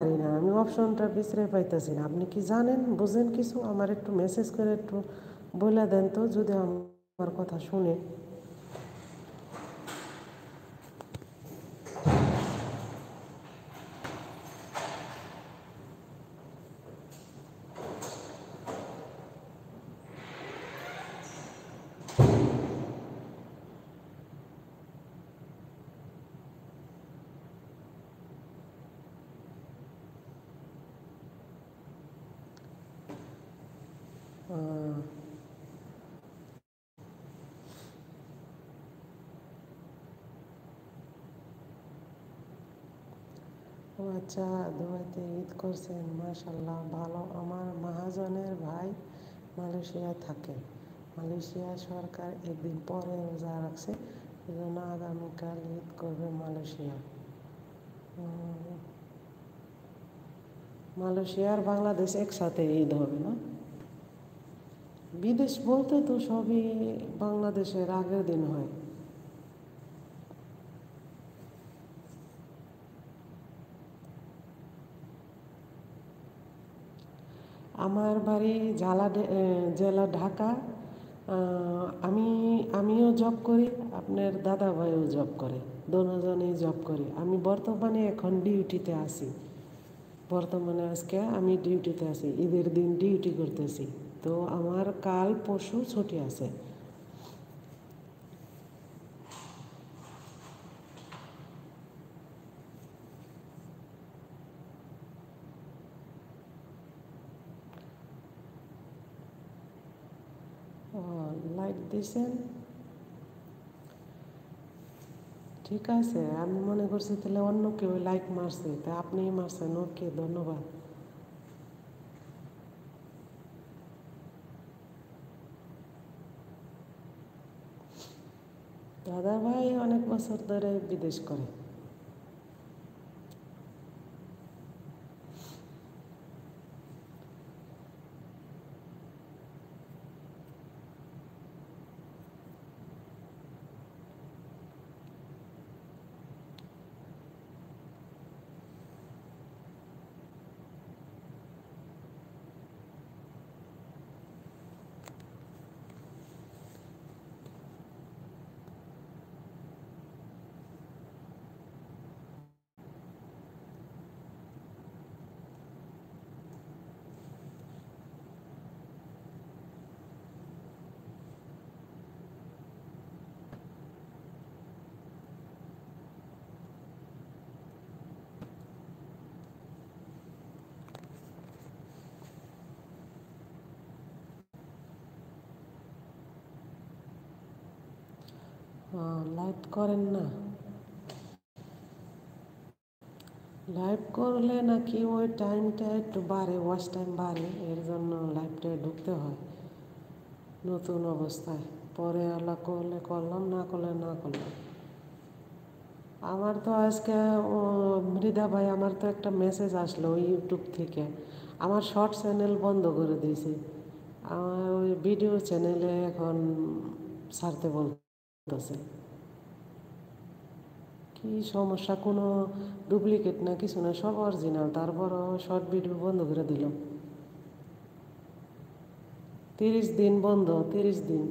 পারি না, আমি অপশনটা বিচরে পাইতেছি না। আপনি কি জানেন, বুঝেন কিছু? আমার একটু মেসেজ করে একটু বলে দেন তো, যদি আমার কথা শুনে। ও আচ্ছা, দুবাইতে ঈদ করছেন, মাশাল্লাহ, ভালো। আমার মহাজনের ভাই মালয়েশিয়ায় থাকে। মালয়েশিয়া সরকার একদিন পরে রোজা রাখছে, এজন্য আগামীকাল ঈদ করবে মালয়েশিয়া। মালয়েশিয়া আর বাংলাদেশ একসাথে ঈদ হবে না? বিদেশ বলতে তো সবই বাংলাদেশের আগের দিন হয়। আমার বাড়ি জেলা ঢাকা। আমি আমিও জব করি, আপনার দাদা ভাইও জব করে, দুজনেই জব করি। আমি বর্তমানে এখন ডিউটিতে আছি। বর্তমানে আজকে আমি ডিউটিতে আছি, ঈদের দিন ডিউটি করতেছি। তো আমার কাল পরশু ছুটি আছে। লাইক দিয়েছেন, ঠিক আছে। আমি মনে করছি তাহলে অন্য কেউ লাইক মারছে, তা আপনিই মারছেন, ওকে, ধন্যবাদ। দাদা ভাই অনেক বছর ধরে বিদেশ করে। লাইভ করেন না? লাইভ করলে নাকি ওই টাইমটা একটু বাড়ে, ওয়াচ টাইম বাড়ে, এর জন্য লাইভটায় ঢুকতে হয় নতুন অবস্থায়। পরে আল্লাহ করলে করলাম, না করলে না করলাম। আমার তো আজকে মৃদা ভাই, আমার তো একটা মেসেজ আসলো ইউটিউব থেকে, আমার শর্ট চ্যানেল বন্ধ করে দিয়েছে। আমার ওই ভিডিও চ্যানেলে এখন ছাড়তে বলতেছে। কি সমস্যা, কোনো ডুপ্লিকেট না কিছু না, সব অরিজিনাল, তারপরও শর্ট ভিডিও বন্ধ করে দিল। 30 দিন বন্ধ, 30 দিন।